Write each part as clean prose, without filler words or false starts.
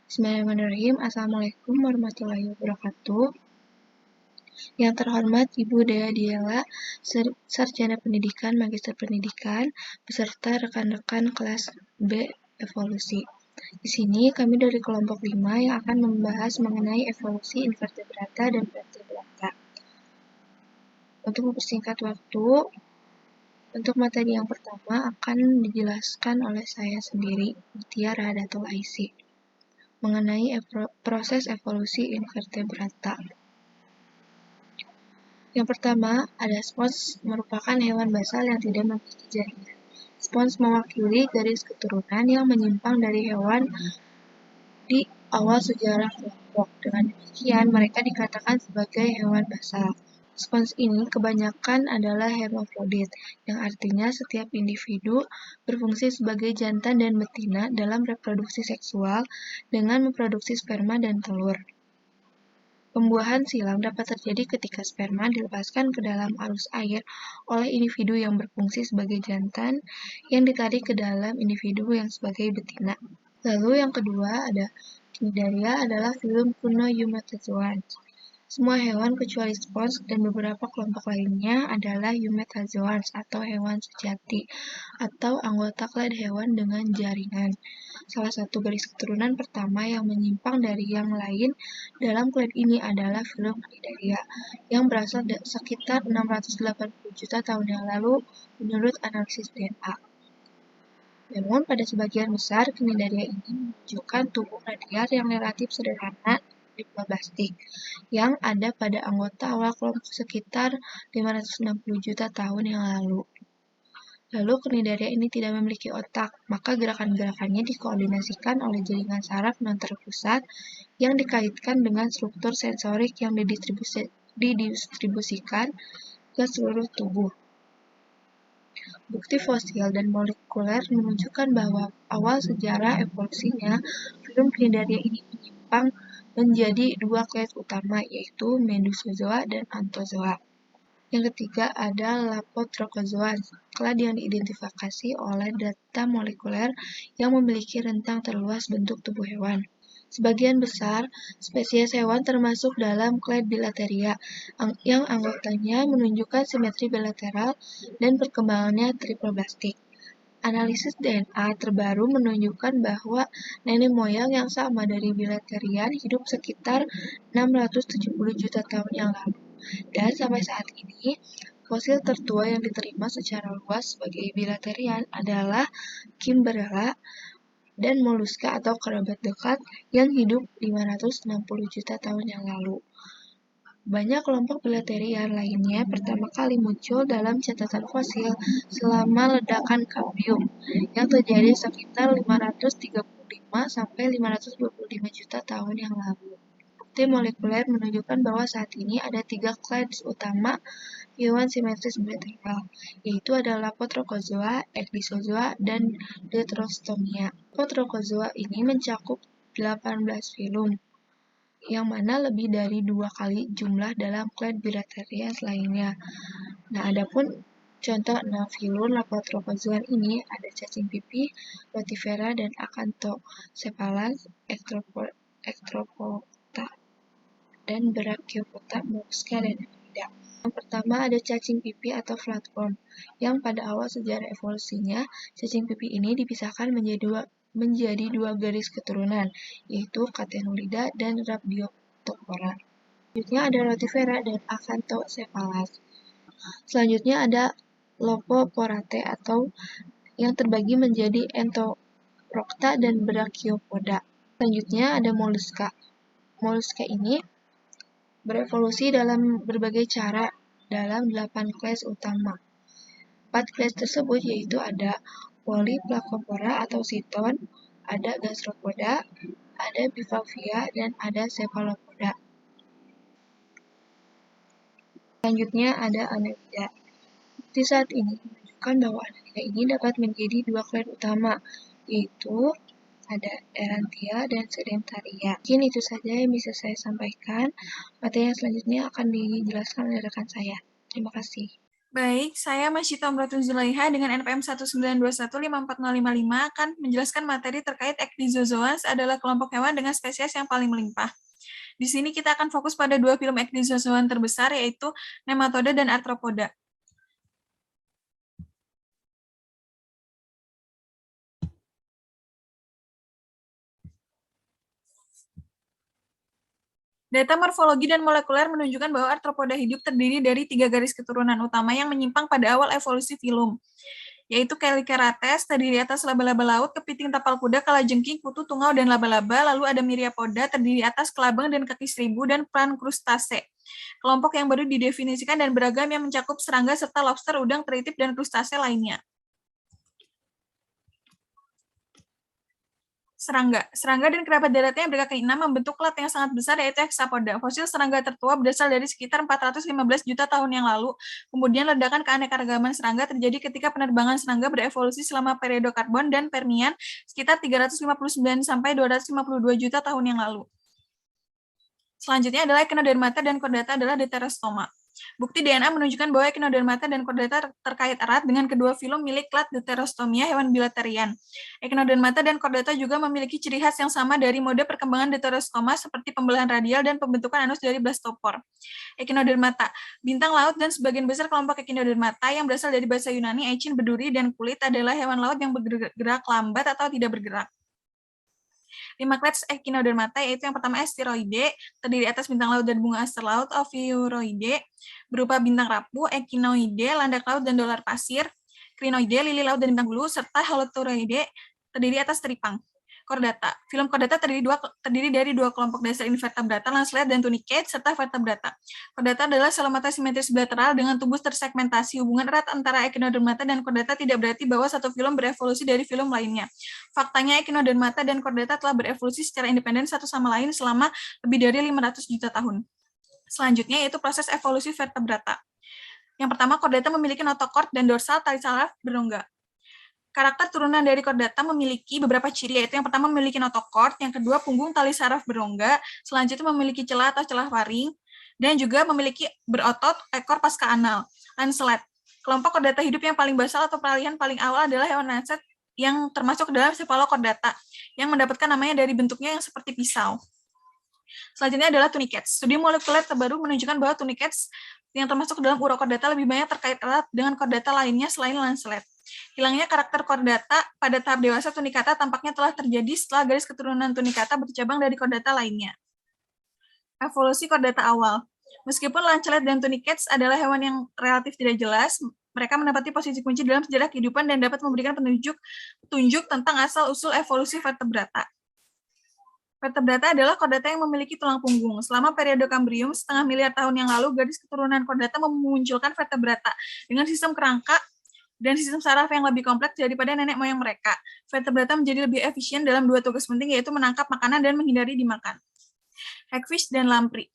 Bismillahirrahmanirrahim. Assalamualaikum warahmatullahi wabarakatuh. Yang terhormat Ibu Dea Diela, Sarjana Pendidikan, Magister Pendidikan, beserta rekan-rekan kelas B Evolusi. Di sini kami dari kelompok 5 yang akan membahas mengenai evolusi invertebrata dan vertebrata. Untuk mempersingkat waktu, untuk materi yang pertama akan dijelaskan oleh saya sendiri, Mutia Rahadatul Aisy, mengenai proses evolusi invertebrata. Yang pertama, ada spons merupakan hewan basal yang tidak memiliki jaringan. Spons mewakili garis keturunan yang menyimpang dari hewan di awal sejarah kelompok. Dengan demikian, mereka dikatakan sebagai hewan basal. Spons ini kebanyakan adalah hermafrodit, yang artinya setiap individu berfungsi sebagai jantan dan betina dalam reproduksi seksual dengan memproduksi sperma dan telur. Pembuahan silang dapat terjadi ketika sperma dilepaskan ke dalam arus air oleh individu yang berfungsi sebagai jantan yang ditarik ke dalam individu yang sebagai betina. Lalu yang kedua ada Cnidaria adalah filum kuno Eumetazoans. Semua hewan kecuali spons dan beberapa kelompok lainnya adalah Eumetazoans atau hewan sejati atau anggota klad hewan dengan jaringan. Salah satu garis keturunan pertama yang menyimpang dari yang lain dalam klad ini adalah filum Cnidaria yang berasal sekitar 680 juta tahun yang lalu menurut analisis DNA. Namun, pada sebagian besar, Cnidaria ini menunjukkan tubuh radial yang relatif sederhana diploblastik yang ada pada anggota awal kelompok sekitar 560 juta tahun yang lalu. Lalu, Cnidaria ini tidak memiliki otak, maka gerakan-gerakannya dikoordinasikan oleh jaringan saraf non-terpusat yang dikaitkan dengan struktur sensorik yang didistribusikan ke seluruh tubuh. Bukti fosil dan molekuler menunjukkan bahwa awal sejarah evolusinya, filum Cnidaria ini menyimpang menjadi dua kelas utama, yaitu Medusozoa dan Anthozoa. Yang ketiga ada Lapotrochozoans, klad yang diidentifikasi oleh data molekuler yang memiliki rentang terluas bentuk tubuh hewan. Sebagian besar spesies hewan termasuk dalam klad Bilateria, yang anggotanya menunjukkan simetri bilateral dan perkembangannya triploblastik. Analisis DNA terbaru menunjukkan bahwa nenek moyang yang sama dari Bilaterian hidup sekitar 670 juta tahun yang lalu. Dan sampai saat ini, fosil tertua yang diterima secara luas sebagai Bilaterian adalah Kimberella dan moluska atau kerabat dekat yang hidup 560 juta tahun yang lalu. Banyak kelompok Bilaterian lainnya pertama kali muncul dalam catatan fosil selama ledakan Kambrium yang terjadi sekitar 535 sampai 525 juta tahun yang lalu. Bukti molekuler menunjukkan bahwa saat ini ada 3 klad utama hewan simetris bilateral, yaitu adalah Lapotrochozoa, Ecdysozoa, dan Deuterostomia. Lapotrochozoa ini mencakup 18 filum, yang mana lebih dari 2 kali jumlah dalam klad Bilateria lainnya. Nah, adapun contoh 6 filum Lapotrochozoan ini ada cacing pipih, Rotifera, dan Acanthocephalus, Ectropota, dan Brachiopoda, Mollusca, dan Annelida. Yang pertama ada cacing pipih atau flatworm, yang pada awal sejarah evolusinya, cacing pipih ini dipisahkan menjadi dua garis keturunan, yaitu Catenolida dan Rhabdiophthora. Selanjutnya ada Rotifera dan Acanthocephalus. Selanjutnya ada Lopoporate atau yang terbagi menjadi Entoprocta dan Brachiopoda. Selanjutnya ada Mollusca. Mollusca ini berevolusi dalam berbagai cara dalam 8 kelas utama. 4 kelas tersebut yaitu ada Polyplacopora atau Chiton, ada Gastropoda, ada Bivalvia, dan ada Cephalopoda. Selanjutnya ada Annelida. Di saat ini menunjukkan bahwa Annelida ini dapat menjadi dua kelas utama, yaitu ada Erantia dan Sedentaria. Mungkin itu saja yang bisa saya sampaikan. Materi yang selanjutnya akan dijelaskan oleh rekan saya. Terima kasih. Baik, saya Masyita Omratun Zulaiha dengan NPM 192154055 akan menjelaskan materi terkait Ecdysozoans adalah kelompok hewan dengan spesies yang paling melimpah. Di sini kita akan fokus pada dua film Ecdysozoan terbesar, yaitu Nematoda dan Arthropoda. Data morfologi dan molekuler menunjukkan bahwa arthropoda hidup terdiri dari 3 garis keturunan utama yang menyimpang pada awal evolusi filum, yaitu Chelicerates, terdiri atas laba-laba laut, kepiting tapal kuda, kalajengking, kutu, tungau, dan laba-laba. Lalu ada Myriapoda, terdiri atas kelabang dan kaki seribu, dan Pancrustacea. Kelompok yang baru didefinisikan dan beragam yang mencakup serangga serta lobster, udang, teritip, dan krustase lainnya. Serangga dan kerabat daratnya yang berkaki 6 membentuk klat yang sangat besar, yaitu hexapoda. Fosil serangga tertua berasal dari sekitar 415 juta tahun yang lalu. Kemudian ledakan keanekaragaman serangga terjadi ketika penerbangan serangga berevolusi selama periode Karbon dan Permian sekitar 359 sampai 252 juta tahun yang lalu. Selanjutnya adalah Echinodermata dan Chordata adalah Deuterostoma. Bukti DNA menunjukkan bahwa Echinodermata dan Chordata terkait erat dengan kedua filum milik klat Deuterostomia, hewan bilaterian. Echinodermata dan Chordata juga memiliki ciri khas yang sama dari mode perkembangan Deuterostoma seperti pembelahan radial dan pembentukan anus dari blastopor. Echinodermata, bintang laut dan sebagian besar kelompok Echinodermata yang berasal dari bahasa Yunani, echin, berduri, dan kulit adalah hewan laut yang bergerak lambat atau tidak bergerak. 5 clades Echinodermata, yaitu yang pertama Asteroide, terdiri atas bintang laut dan bunga aster laut, Ophiuroide, berupa bintang rapuh, Echinoide, landak laut dan dolar pasir, Crinoide, lili laut dan bintang bulu, serta Holoturoide, terdiri atas teripang. Chordata. Film Chordata terdiri dari dua kelompok dasar invertebrata, lancelet dan tunicate, serta vertebrata. Chordata adalah selomata simetris bilateral dengan tubuh tersegmentasi. Hubungan erat antara Echinodermata dan Chordata tidak berarti bahwa satu film berevolusi dari film lainnya. Faktanya, Echinodermata dan Chordata telah berevolusi secara independen satu sama lain selama lebih dari 500 juta tahun. Selanjutnya yaitu proses evolusi vertebrata. Yang pertama, Chordata memiliki notochord dan dorsal tali saraf berongga. Karakter turunan dari Chordata memiliki beberapa ciri, yaitu yang pertama memiliki notochord, yang kedua punggung tali saraf berongga, selanjutnya memiliki celah atau celah faring, dan juga memiliki berotot ekor pasca anal. Lancelet. Kelompok Chordata hidup yang paling basal atau peralihan paling awal adalah hewan lancet yang termasuk dalam Cephalochordata, yang mendapatkan namanya dari bentuknya yang seperti pisau. Selanjutnya adalah tunicates. Studi molekuler terbaru menunjukkan bahwa tunicates yang termasuk dalam Urochordata lebih banyak terkait erat dengan chordata lainnya selain lancelet. Hilangnya karakter chordata pada tahap dewasa tunicata tampaknya telah terjadi setelah garis keturunan tunicata bercabang dari chordata lainnya. Evolusi chordata awal. Meskipun lancelet dan tunicates adalah hewan yang relatif tidak jelas, mereka menempati posisi kunci dalam sejarah kehidupan dan dapat memberikan petunjuk tentang asal-usul evolusi vertebrata. Vertebrata adalah chordata yang memiliki tulang punggung. Selama periode Kambrium, setengah miliar tahun yang lalu, garis keturunan chordata memunculkan vertebrata dengan sistem kerangka dan sistem saraf yang lebih kompleks daripada nenek moyang mereka. Vertebrata menjadi lebih efisien dalam dua tugas penting, yaitu menangkap makanan dan menghindari dimakan. Hagfish dan lamprey.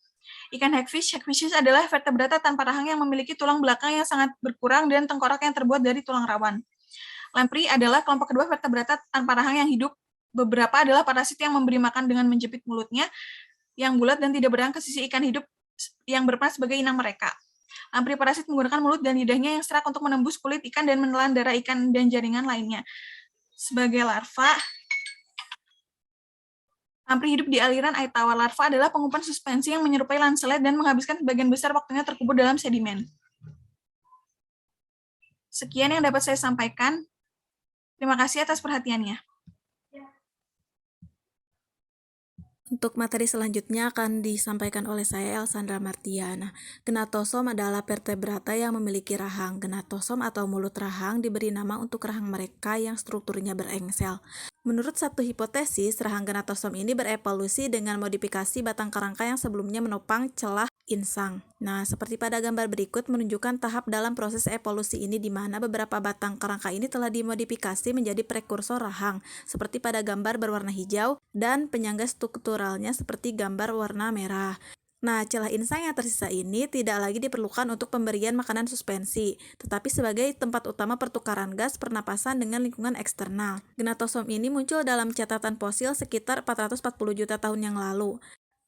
Ikan hagfish adalah vertebrata tanpa rahang yang memiliki tulang belakang yang sangat berkurang dan tengkorak yang terbuat dari tulang rawan. Lamprey adalah kelompok kedua vertebrata tanpa rahang yang hidup. Beberapa adalah parasit yang memberi makan dengan menjepit mulutnya yang bulat dan tidak berang ke sisi ikan hidup yang berperan sebagai inang mereka. Lamprey parasit menggunakan mulut dan lidahnya yang serak untuk menembus kulit ikan dan menelan darah ikan dan jaringan lainnya. Sebagai larva, lamprey hidup di aliran air tawar. Larva adalah pengumpulan suspensi yang menyerupai lancelet dan menghabiskan sebagian besar waktunya terkubur dalam sedimen. Sekian yang dapat saya sampaikan. Terima kasih atas perhatiannya. Untuk materi selanjutnya akan disampaikan oleh saya Elsandra Martiana. Gnatosome adalah vertebrata yang memiliki rahang. Gnatosome atau mulut rahang diberi nama untuk rahang mereka yang strukturnya berengsel. Menurut satu hipotesis, rahang gnatosome ini berevolusi dengan modifikasi batang kerangka yang sebelumnya menopang celah insang. Nah, seperti pada gambar berikut menunjukkan tahap dalam proses evolusi ini di mana beberapa batang kerangka ini telah dimodifikasi menjadi prekursor rahang, seperti pada gambar berwarna hijau dan penyangga strukturalnya seperti gambar warna merah. Nah, celah insang yang tersisa ini tidak lagi diperlukan untuk pemberian makanan suspensi, tetapi sebagai tempat utama pertukaran gas pernapasan dengan lingkungan eksternal. Gnatosome ini muncul dalam catatan fosil sekitar 440 juta tahun yang lalu.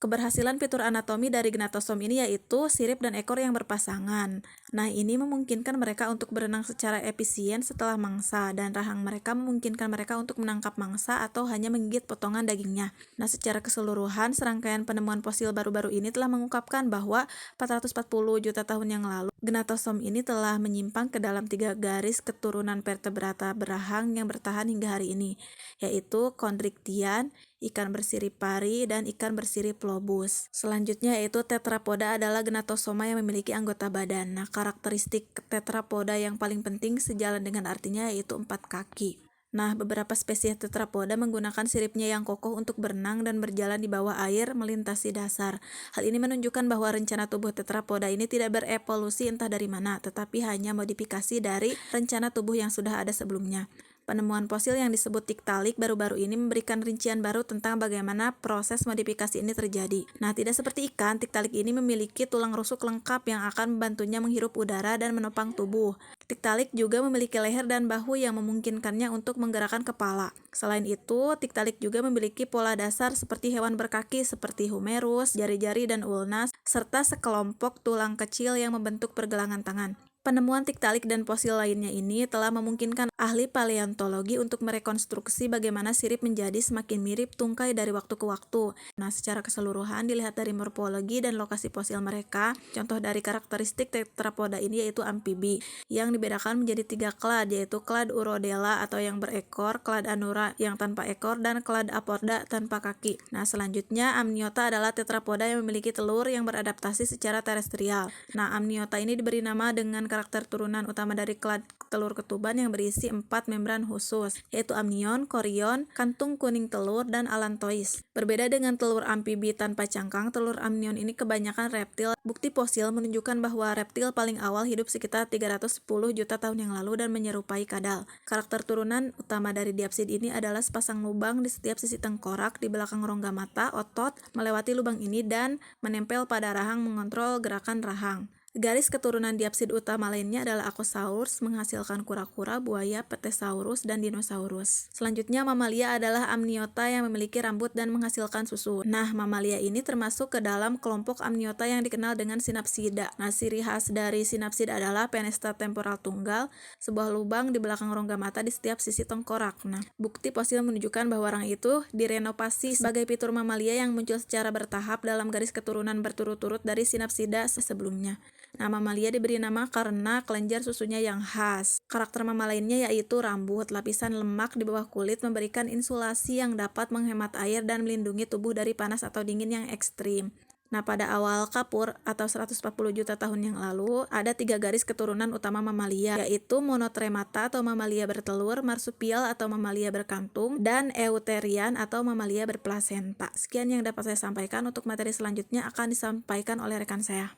Keberhasilan fitur anatomi dari gnatosom ini yaitu sirip dan ekor yang berpasangan. Nah, ini memungkinkan mereka untuk berenang secara efisien setelah mangsa, dan rahang mereka memungkinkan mereka untuk menangkap mangsa atau hanya menggigit potongan dagingnya. Nah, secara keseluruhan, serangkaian penemuan fosil baru-baru ini telah mengungkapkan bahwa 440 juta tahun yang lalu, gnatosom ini telah menyimpang ke dalam 3 garis keturunan vertebrata berahang yang bertahan hingga hari ini, yaitu Chondrichthyes, ikan bersirip pari, dan ikan bersirip lobus. Selanjutnya yaitu tetrapoda adalah gnatosoma yang memiliki anggota badan. Nah, karakteristik tetrapoda yang paling penting sejalan dengan artinya yaitu 4 kaki. Nah, beberapa spesies tetrapoda menggunakan siripnya yang kokoh untuk berenang dan berjalan di bawah air melintasi dasar. Hal ini menunjukkan bahwa rencana tubuh tetrapoda ini tidak berevolusi entah dari mana, tetapi hanya modifikasi dari rencana tubuh yang sudah ada sebelumnya. Penemuan fosil yang disebut Tiktaalik baru-baru ini memberikan rincian baru tentang bagaimana proses modifikasi ini terjadi. Nah, tidak seperti ikan, Tiktaalik ini memiliki tulang rusuk lengkap yang akan membantunya menghirup udara dan menopang tubuh. Tiktaalik juga memiliki leher dan bahu yang memungkinkannya untuk menggerakkan kepala. Selain itu, Tiktaalik juga memiliki pola dasar seperti hewan berkaki seperti humerus, jari-jari dan ulnas, serta sekelompok tulang kecil yang membentuk pergelangan tangan. Penemuan Tiktaalik dan fosil lainnya ini telah memungkinkan ahli paleontologi untuk merekonstruksi bagaimana sirip menjadi semakin mirip tungkai dari waktu ke waktu. Nah, secara keseluruhan dilihat dari morfologi dan lokasi fosil mereka, contoh dari karakteristik tetrapoda ini yaitu amfibi, yang dibedakan menjadi 3 klad, yaitu klad Urodela atau yang berekor, klad Anura yang tanpa ekor, dan klad Apoda tanpa kaki. Nah, selanjutnya amniota adalah tetrapoda yang memiliki telur yang beradaptasi secara terestrial. Nah, amniota ini diberi nama dengan karakter turunan utama dari klad telur ketuban yang berisi 4 membran khusus, yaitu amnion, korion, kantung kuning telur, dan allantois. Berbeda dengan telur amfibi tanpa cangkang, telur amnion ini kebanyakan reptil. Bukti fosil menunjukkan bahwa reptil paling awal hidup sekitar 310 juta tahun yang lalu dan menyerupai kadal. Karakter turunan utama dari diapsid ini adalah sepasang lubang di setiap sisi tengkorak di belakang rongga mata, otot melewati lubang ini dan menempel pada rahang mengontrol gerakan rahang. Garis keturunan diapsid utama lainnya adalah Acosaurus, menghasilkan kura-kura, buaya, Pterosaurus, dan dinosaurus. Selanjutnya, mamalia adalah amniota yang memiliki rambut dan menghasilkan susu. Nah, mamalia ini termasuk ke dalam kelompok amniota yang dikenal dengan sinapsida. Nah, ciri khas dari sinapsida adalah penesta temporal tunggal, sebuah lubang di belakang rongga mata di setiap sisi tengkorak. Nah, bukti fosil menunjukkan bahwa orang itu direnovasi sebagai fitur mamalia yang muncul secara bertahap dalam garis keturunan berturut-turut dari sinapsida sebelumnya. Nah, mamalia diberi nama karena kelenjar susunya yang khas. Karakter mama lainnya yaitu rambut, lapisan lemak di bawah kulit memberikan insulasi yang dapat menghemat air dan melindungi tubuh dari panas atau dingin yang ekstrim. Nah, pada awal Kapur atau 140 juta tahun yang lalu, ada 3 garis keturunan utama mamalia, yaitu monotremata atau mamalia bertelur, marsupial atau mamalia berkantung, dan euterian atau mamalia berplasenta. Sekian yang dapat saya sampaikan. Untuk materi selanjutnya akan disampaikan oleh rekan saya.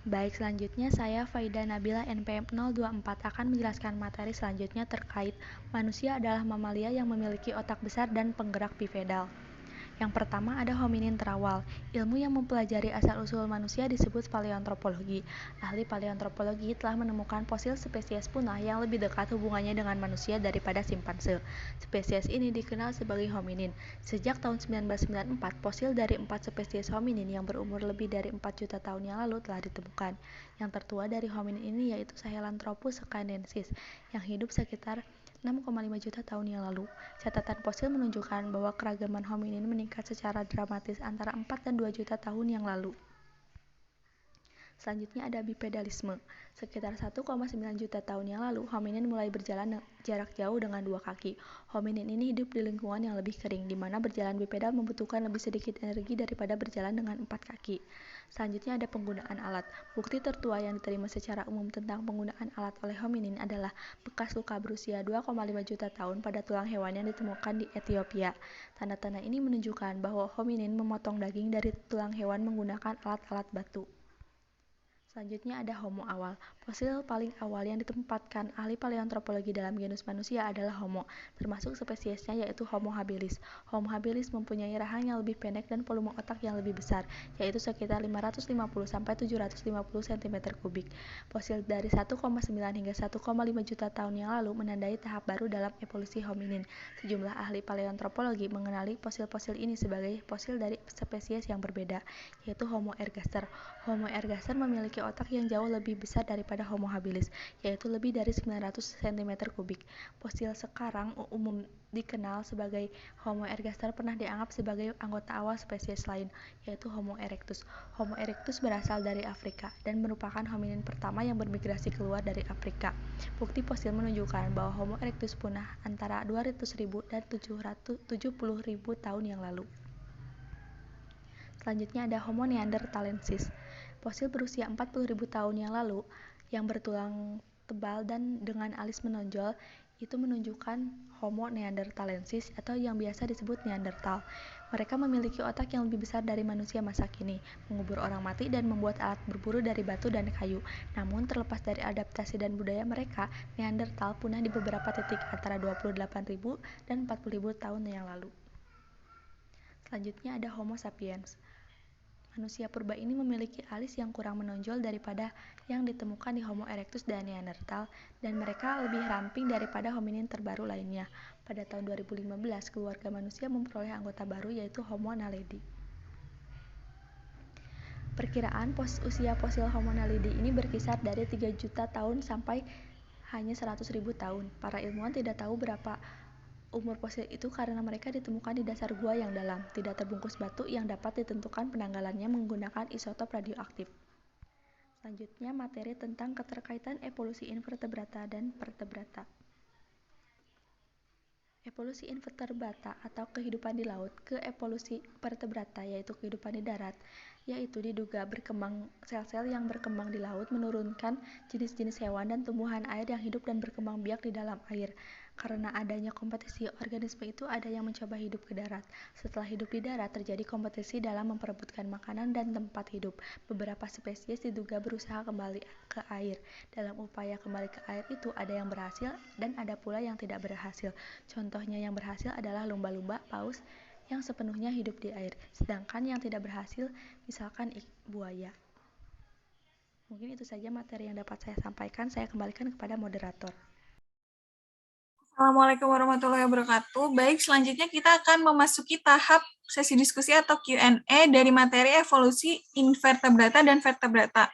Baik, selanjutnya saya Faida Nabila NPM 024 akan menjelaskan materi selanjutnya terkait manusia adalah mamalia yang memiliki otak besar dan penggerak bipedal. Yang pertama ada hominin terawal. Ilmu yang mempelajari asal-usul manusia disebut paleoantropologi. Ahli paleoantropologi telah menemukan fosil spesies punah yang lebih dekat hubungannya dengan manusia daripada simpanse. Spesies ini dikenal sebagai hominin. Sejak tahun 1994, fosil dari 4 spesies hominin yang berumur lebih dari 4 juta tahun yang lalu telah ditemukan. Yang tertua dari hominin ini yaitu Sahelanthropus canadensis yang hidup sekitar 6,5 juta tahun yang lalu. Catatan fosil menunjukkan bahwa keragaman hominin meningkat secara dramatis antara 4 dan 2 juta tahun yang lalu. Selanjutnya ada bipedalisme. Sekitar 1,9 juta tahun yang lalu, hominin mulai berjalan jarak jauh dengan 2 kaki. Hominin ini hidup di lingkungan yang lebih kering, di mana berjalan bipedal membutuhkan lebih sedikit energi daripada berjalan dengan 4 kaki. Selanjutnya ada penggunaan alat. Bukti tertua yang diterima secara umum tentang penggunaan alat oleh hominin adalah bekas luka berusia 2,5 juta tahun pada tulang hewan yang ditemukan di Ethiopia. Tanda-tanda ini menunjukkan bahwa hominin memotong daging dari tulang hewan menggunakan alat-alat batu. Selanjutnya ada Homo awal. Fosil paling awal yang ditempatkan ahli paleontropologi dalam genus manusia adalah Homo, termasuk spesiesnya yaitu Homo habilis. Homo habilis mempunyai rahang yang lebih pendek dan volume otak yang lebih besar, yaitu sekitar 550-750 cm3. Fosil dari 1,9 hingga 1,5 juta tahun yang lalu menandai tahap baru dalam evolusi hominin. Sejumlah ahli paleontropologi mengenali fosil-fosil ini sebagai fosil dari spesies yang berbeda, yaitu Homo ergaster. Homo ergaster memiliki otak yang jauh lebih besar daripada Homo habilis, yaitu lebih dari 900 cm3. Fosil sekarang umum dikenal sebagai Homo ergaster pernah dianggap sebagai anggota awal spesies lain, yaitu Homo erectus. Homo erectus berasal dari Afrika dan merupakan hominin pertama yang bermigrasi keluar dari Afrika. Bukti fosil menunjukkan bahwa Homo erectus punah antara 200.000 dan 770.000 tahun yang lalu. Selanjutnya ada Homo neanderthalensis. Fosil berusia 40.000 tahun yang lalu yang bertulang tebal dan dengan alis menonjol itu menunjukkan Homo neanderthalensis atau yang biasa disebut Neanderthal. Mereka memiliki otak yang lebih besar dari manusia masa kini, mengubur orang mati dan membuat alat berburu dari batu dan kayu. Namun terlepas dari adaptasi dan budaya mereka, Neanderthal punah di beberapa titik antara 28.000 dan 40.000 tahun yang lalu. Selanjutnya ada Homo sapiens. Manusia purba ini memiliki alis yang kurang menonjol daripada yang ditemukan di Homo erectus dan Neanderthal, dan mereka lebih ramping daripada hominin terbaru lainnya. Pada tahun 2015, keluarga manusia memperoleh anggota baru yaitu Homo naledi. Perkiraan usia fosil Homo naledi ini berkisar dari 3 juta tahun sampai hanya 100.000 tahun. Para ilmuwan tidak tahu berapa umur fosil itu karena mereka ditemukan di dasar gua yang dalam, tidak terbungkus batu yang dapat ditentukan penanggalannya menggunakan isotop radioaktif. Selanjutnya materi tentang keterkaitan evolusi invertebrata dan vertebrata. Evolusi invertebrata atau kehidupan di laut ke evolusi vertebrata yaitu kehidupan di darat, yaitu diduga berkembang sel-sel yang berkembang di laut menurunkan jenis-jenis hewan dan tumbuhan air yang hidup dan berkembang biak di dalam air. Karena adanya kompetisi, organisme itu ada yang mencoba hidup ke darat. Setelah hidup di darat, terjadi kompetisi dalam memperebutkan makanan dan tempat hidup. Beberapa spesies diduga berusaha kembali ke air. Dalam upaya kembali ke air itu ada yang berhasil dan ada pula yang tidak berhasil. Contohnya yang berhasil adalah lumba-lumba paus yang sepenuhnya hidup di air. Sedangkan yang tidak berhasil, misalkan buaya. Mungkin itu saja materi yang dapat saya sampaikan. Saya kembalikan kepada moderator. Assalamualaikum warahmatullahi wabarakatuh. Baik, selanjutnya kita akan memasuki tahap sesi diskusi atau Q&A dari materi evolusi invertebrata dan vertebrata.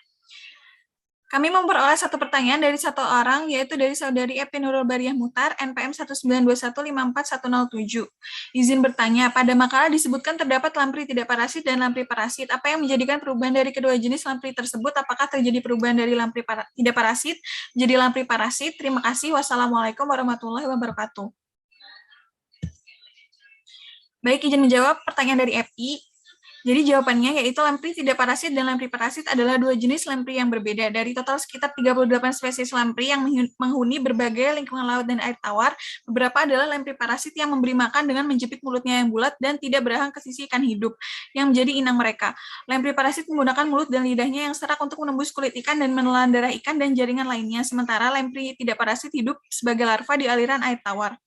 Kami memperoleh satu pertanyaan dari satu orang, yaitu dari saudari Epi Nurul Bariah Muhtar, NPM 192154107. Izin bertanya, pada makalah disebutkan terdapat lampri tidak parasit dan lampri parasit. Apa yang menjadikan perubahan dari kedua jenis lampri tersebut? Apakah terjadi perubahan dari lampri tidak parasit menjadi lampri parasit? Terima kasih. Wassalamualaikum warahmatullahi wabarakatuh. Baik, izin menjawab pertanyaan dari Epi. Jadi jawabannya yaitu lampri tidak parasit dan lampri parasit adalah dua jenis lampri yang berbeda. Dari total sekitar 38 spesies lampri yang menghuni berbagai lingkungan laut dan air tawar, beberapa adalah lampri parasit yang memberi makan dengan menjepit mulutnya yang bulat dan tidak berahang ke sisi ikan hidup, yang menjadi inang mereka. Lampri parasit menggunakan mulut dan lidahnya yang serak untuk menembus kulit ikan dan menelan darah ikan dan jaringan lainnya, sementara lampri tidak parasit hidup sebagai larva di aliran air tawar.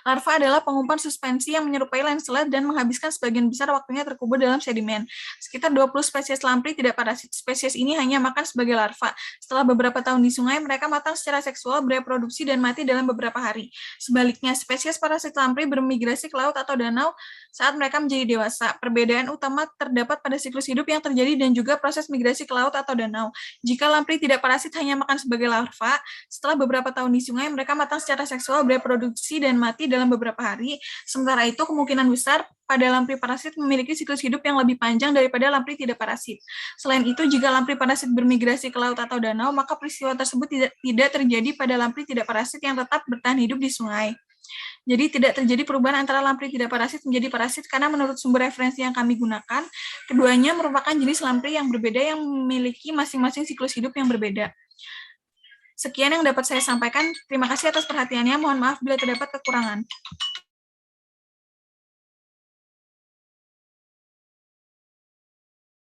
Larva adalah pengumpan suspensi yang menyerupai lancelet dan menghabiskan sebagian besar waktunya terkubur dalam sedimen. Sekitar 20 spesies lampri tidak parasit. Spesies ini hanya makan sebagai larva. Setelah beberapa tahun di sungai, mereka matang secara seksual, bereproduksi, dan mati dalam beberapa hari. Sebaliknya, spesies parasit lampri bermigrasi ke laut atau danau saat mereka menjadi dewasa. Perbedaan utama terdapat pada siklus hidup yang terjadi dan juga proses migrasi ke laut atau danau. Jika lampri tidak parasit hanya makan sebagai larva, setelah beberapa tahun di sungai, mereka matang secara seksual, bereproduksi, dan mati dalam beberapa hari. Sementara itu, kemungkinan besar pada lampri parasit memiliki siklus hidup yang lebih panjang daripada lampri tidak parasit. Selain itu, jika lampri parasit bermigrasi ke laut atau danau, maka peristiwa tersebut tidak terjadi pada lampri tidak parasit yang tetap bertahan hidup di sungai. Jadi tidak terjadi perubahan antara lampri tidak parasit menjadi parasit karena menurut sumber referensi yang kami gunakan, keduanya merupakan jenis lampri yang berbeda yang memiliki masing-masing siklus hidup yang berbeda. Sekian yang dapat saya sampaikan. Terima kasih atas perhatiannya. Mohon maaf bila terdapat kekurangan.